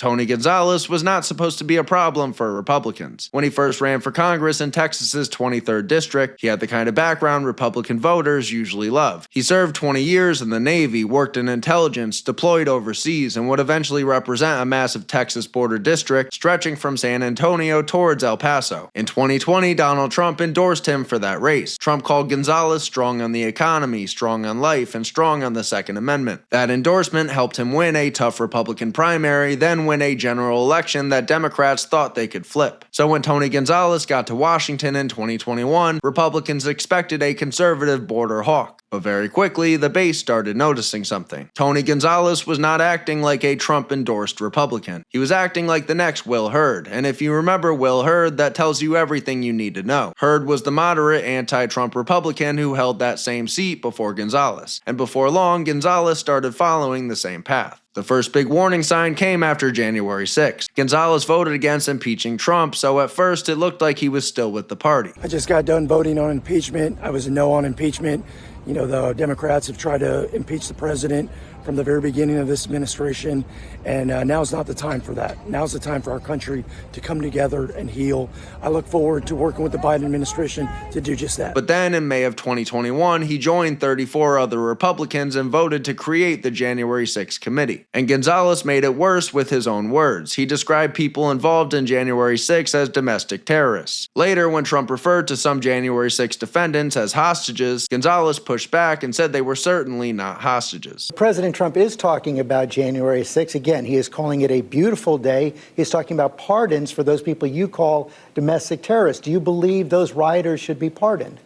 Tony Gonzales was not supposed to be a problem for Republicans. When he first ran for Congress in Texas's 23rd district, he had the kind of background Republican voters usually love. He served 20 years in the Navy, worked in intelligence, deployed overseas, and would eventually represent a massive Texas border district stretching from San Antonio towards El Paso. In 2020, Donald Trump endorsed him for that race. Trump called Gonzales strong on the economy, strong on life, and strong on the Second Amendment. That endorsement helped him win a tough Republican primary, then win a general election that Democrats thought they could flip. So when Tony Gonzales got to Washington in 2021, Republicans expected a conservative border hawk. But very quickly, the base started noticing something. Tony Gonzales was not acting like a Trump-endorsed Republican. He was acting like the next Will Hurd, and if you remember Will Hurd, that tells you everything you need to know. Hurd was the moderate anti-Trump Republican who held that same seat before Gonzales, and before long, Gonzales started following the same path. The first big warning sign came after January 6th. Gonzales voted against impeaching Trump, so at first it looked like he was still with the party. I just got done voting on impeachment. I was a no on impeachment. You know, the Democrats have tried to impeach the president from the very beginning of this administration, and now's not the time for that. Now's the time for our country to come together and heal. I look forward to working with the Biden administration to do just that. But then in May of 2021, he joined 34 other Republicans and voted to create the January 6th committee. And Gonzales made it worse with his own words. He described people involved in January 6th as domestic terrorists. Later, when Trump referred to some January 6th defendants as hostages, Gonzales pushed back and said they were certainly not hostages. President Trump is talking about January 6th. Again, he is calling it a beautiful day. He's talking about pardons for those people you call domestic terrorists. Do you believe those rioters should be pardoned?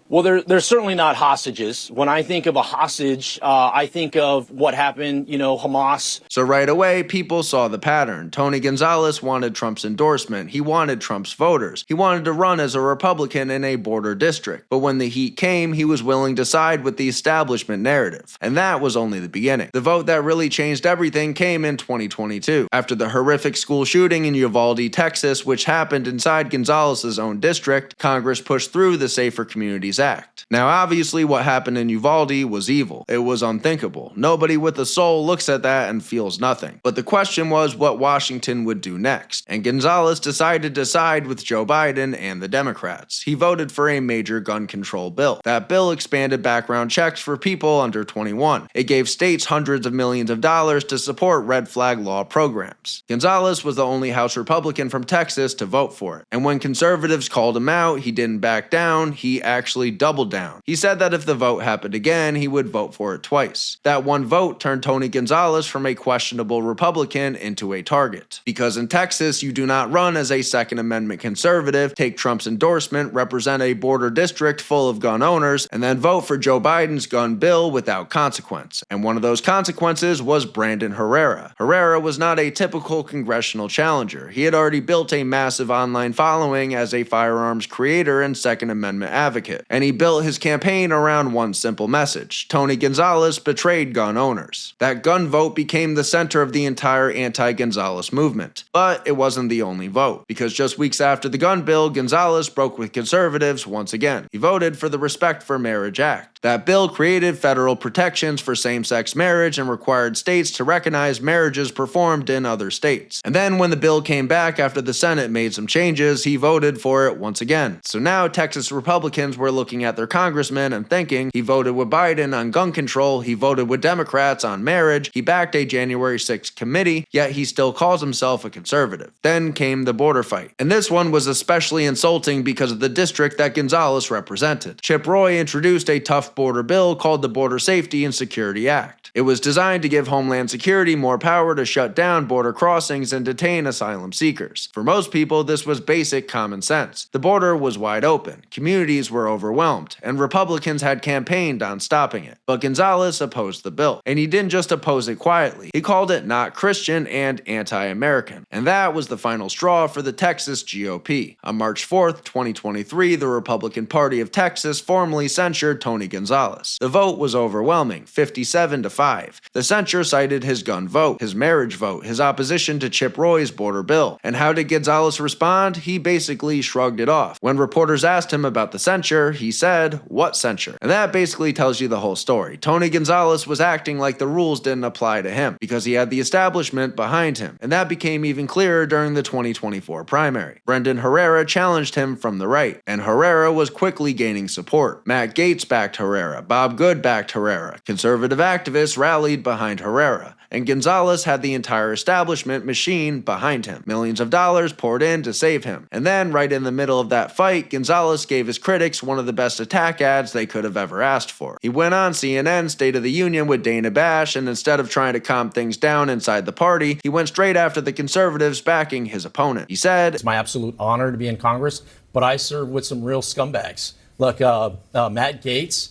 Well, they're certainly not hostages. When I think of a hostage, I think of what happened, Hamas. So right away, people saw the pattern. Tony Gonzales wanted Trump's endorsement. He wanted Trump's voters. He wanted to run as a Republican in a border district. But when the heat came, he was willing to side with the establishment narrative. And that was only the beginning. The vote that really changed everything came in 2022. After the horrific school shooting in Uvalde, Texas, which happened inside Gonzales' own district, Congress pushed through the Safer Communities Act. Now, obviously, what happened in Uvalde was evil. It was unthinkable. Nobody with a soul looks at that and feels nothing. But the question was what Washington would do next. And Gonzales decided to side with Joe Biden and the Democrats. He voted for a major gun control bill. That bill expanded background checks for people under 21. It gave states hundreds of millions of dollars to support red flag law programs. Gonzales was the only House Republican from Texas to vote for it. And when conservatives called him out, he didn't back down. He actually doubled down. He said that if the vote happened again, he would vote for it twice. That one vote turned Tony Gonzales from a questionable Republican into a target. Because in Texas, you do not run as a Second Amendment conservative, take Trump's endorsement, represent a border district full of gun owners, and then vote for Joe Biden's gun bill without consequence. And one of those consequences was Brandon Herrera. Herrera was not a typical congressional challenger. He had already built a massive online following as a firearms creator and Second Amendment advocate. And he built his campaign around one simple message: Tony Gonzales betrayed gun owners. That gun vote became the center of the entire anti-Gonzales movement. But it wasn't the only vote, because just weeks after the gun bill, Gonzales broke with conservatives once again. He voted for the Respect for Marriage Act. That bill created federal protections for same-sex marriage and required states to recognize marriages performed in other states. And then when the bill came back after the Senate made some changes, he voted for it once again. So now Texas Republicans were looking at their congressman and thinking, he voted with Biden on gun control, he voted with Democrats on marriage, he backed a January 6th committee, yet he still calls himself a conservative. Then came the border fight. And this one was especially insulting because of the district that Gonzales represented. Chip Roy introduced a tough border bill called the Border Safety and Security Act. It was designed to give Homeland Security more power to shut down border crossings and detain asylum seekers. For most people, this was basic common sense. The border was wide open, communities were overwhelmed, and Republicans had campaigned on stopping it. But Gonzales opposed the bill, and he didn't just oppose it quietly. He called it not Christian and anti-American. And that was the final straw for the Texas GOP. On March 4th, 2023, the Republican Party of Texas formally censured Tony Gonzales. The vote was overwhelming, 57-5. The censure cited his gun vote, his marriage vote, his opposition to Chip Roy's border bill. And how did Gonzales respond? He basically shrugged it off. When reporters asked him about the censure, he said, "What censure?" And that basically tells you the whole story. Tony Gonzales was acting like the rules didn't apply to him because he had the establishment behind him, and that became even clearer during the 2024 primary. Brandon Herrera challenged him from the right, and Herrera was quickly gaining support. Matt Gaetz backed Herrera, Bob Good backed Herrera, conservative activists rallied behind Herrera, and Gonzales had the entire establishment machine behind him. Millions of dollars poured in to save him. And then, right in the middle of that fight, Gonzales gave his critics one of the best attack ads they could have ever asked for. He went on CNN State of the Union with Dana Bash, and instead of trying to calm things down inside the party, he went straight after the conservatives backing his opponent. He said, "It's my absolute honor to be in Congress, but I serve with some real scumbags. Look, Matt Gaetz,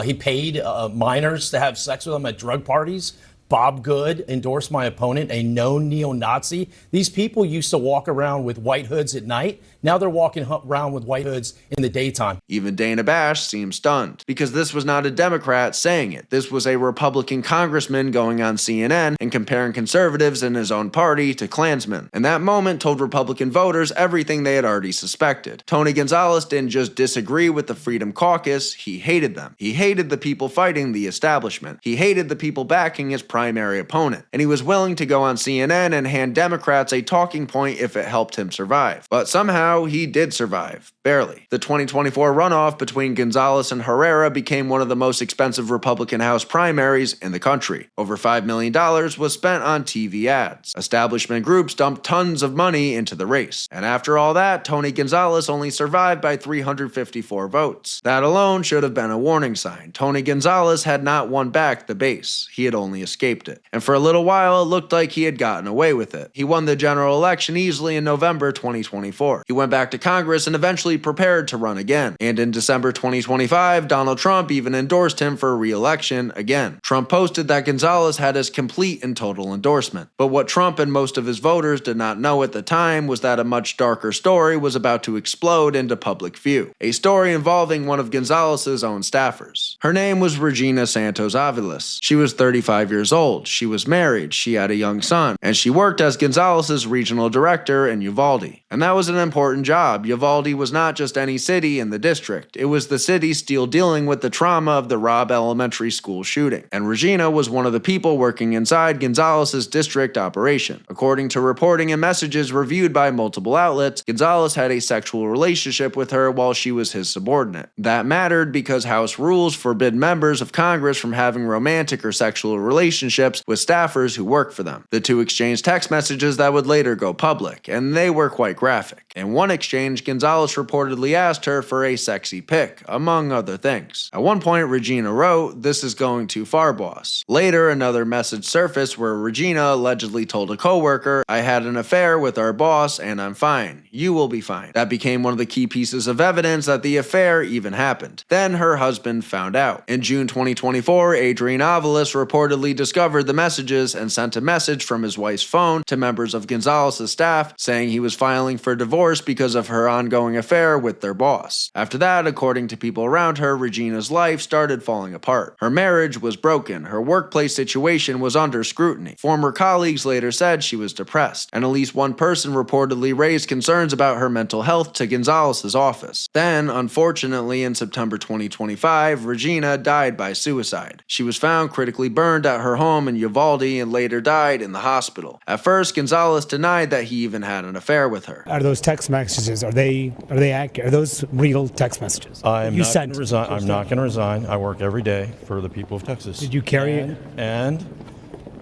he paid minors to have sex with him at drug parties. Bob Good endorsed my opponent, a known neo-Nazi. These people used to walk around with white hoods at night. Now they're walking around with white hoods in the daytime." Even Dana Bash seemed stunned, because this was not a Democrat saying it. This was a Republican congressman going on CNN and comparing conservatives in his own party to Klansmen. And that moment told Republican voters everything they had already suspected. Tony Gonzales didn't just disagree with the Freedom Caucus, he hated them. He hated the people fighting the establishment. He hated the people backing his primary opponent. And he was willing to go on CNN and hand Democrats a talking point if it helped him survive. But somehow, he did survive. Barely. The 2024 runoff between Gonzales and Herrera became one of the most expensive Republican House primaries in the country. Over $5 million was spent on TV ads. Establishment groups dumped tons of money into the race. And after all that, Tony Gonzales only survived by 354 votes. That alone should have been a warning sign. Tony Gonzales had not won back the base. He had only escaped it. And for a little while, it looked like he had gotten away with it. He won the general election easily in November 2024. He went back to Congress and eventually prepared to run again. And in December 2025, Donald Trump even endorsed him for re-election again. Trump posted that Gonzales had his complete and total endorsement. But what Trump and most of his voters did not know at the time was that a much darker story was about to explode into public view. A story involving one of Gonzales' own staffers. Her name was Regina Santos Aviles. She was 35 years old. She was married. She had a young son. And she worked as Gonzales' regional director in Uvalde. And that was an important job. Uvalde was not just any city in the district. It was the city still dealing with the trauma of the Robb Elementary School shooting. And Regina was one of the people working inside Gonzales' district operation. According to reporting and messages reviewed by multiple outlets, Gonzales had a sexual relationship with her while she was his subordinate. That mattered because House rules forbid members of Congress from having romantic or sexual relationships with staffers who work for them. The two exchanged text messages that would later go public, and they were quite graphic. In one exchange, Gonzales reportedly asked her for a sexy pic, among other things. At one point, Regina wrote, "This is going too far, boss." Later, another message surfaced where Regina allegedly told a coworker, "I had an affair with our boss and I'm fine. You will be fine." That became one of the key pieces of evidence that the affair even happened. Then her husband found out. In June 2024, Adrian Aviles reportedly discovered the messages and sent a message from his wife's phone to members of Gonzales' staff saying he was filing for divorce because of her ongoing affair with their boss. After that, according to people around her, Regina's life started falling apart. Her marriage was broken. Her workplace situation was under scrutiny. Former colleagues later said she was depressed, and at least one person reportedly raised concerns about her mental health to Gonzales' office. Then, unfortunately, in September 2025, Regina died by suicide. She was found critically burned at her home in Uvalde and later died in the hospital. At first, Gonzales denied that he even had an affair with her. Are those text messages, are they accurate? Are those real text messages? I'm not going to resign. I work every day for the people of Texas. Did you carry it? And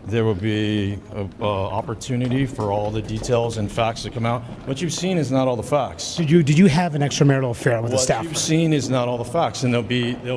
there will be an opportunity for all the details and facts to come out. What you've seen is not all the facts. Did you have an extramarital affair with a staffer? What you've seen is not all the facts, and there'll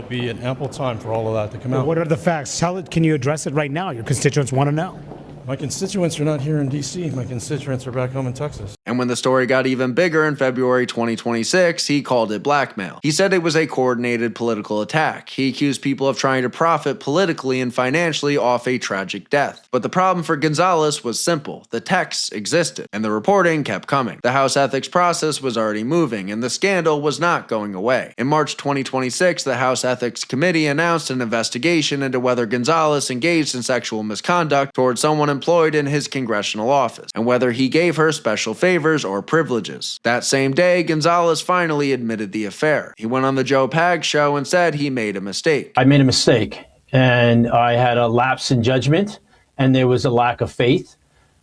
be an ample time for all of that to come out. What are the facts? Can you address it right now? Your constituents want to know. My constituents are not here in D.C. My constituents are back home in Texas. And when the story got even bigger in February 2026, he called it blackmail. He said it was a coordinated political attack. He accused people of trying to profit politically and financially off a tragic death. But the problem for Gonzales was simple. The texts existed, and the reporting kept coming. The House ethics process was already moving, and the scandal was not going away. In March 2026, the House Ethics Committee announced an investigation into whether Gonzales engaged in sexual misconduct towards someone employed in his congressional office, and whether he gave her special favors or privileges. That same day, Gonzales finally admitted the affair. He went on the Joe Pag show and said he made a mistake. I made a mistake, and I had a lapse in judgment, and there was a lack of faith.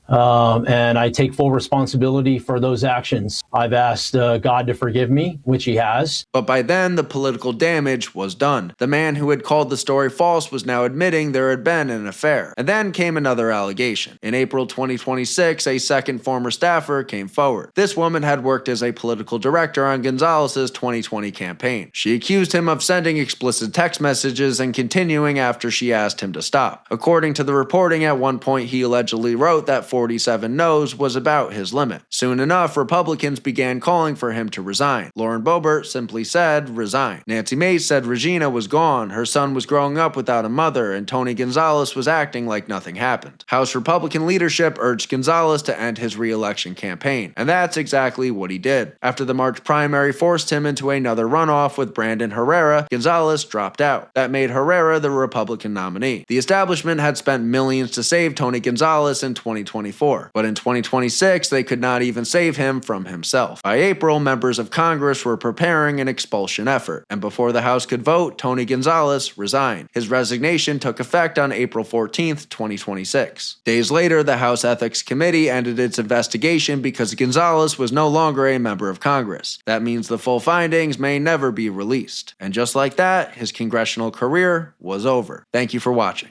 And I take full responsibility for those actions. I've asked God to forgive me, which he has. But by then, the political damage was done. The man who had called the story false was now admitting there had been an affair. And then came another allegation. In April 2026, a second former staffer came forward. This woman had worked as a political director on Gonzales' 2020 campaign. She accused him of sending explicit text messages and continuing after she asked him to stop. According to the reporting, at one point he allegedly wrote that 47 no's was about his limit. Soon enough, Republicans began calling for him to resign. Lauren Boebert simply said, resign. Nancy Mace said Regina was gone, her son was growing up without a mother, and Tony Gonzales was acting like nothing happened. House Republican leadership urged Gonzales to end his re-election campaign, and that's exactly what he did. After the March primary forced him into another runoff with Brandon Herrera, Gonzales dropped out. That made Herrera the Republican nominee. The establishment had spent millions to save Tony Gonzales in 2024, but in 2026 they could not even save him from himself. By April, members of Congress were preparing an expulsion effort, and before the House could vote, Tony Gonzales resigned. His resignation took effect on April 14, 2026. Days later, the House Ethics Committee ended its investigation because Gonzales was no longer a member of Congress. That means the full findings may never be released. And just like that, his congressional career was over. Thank you for watching.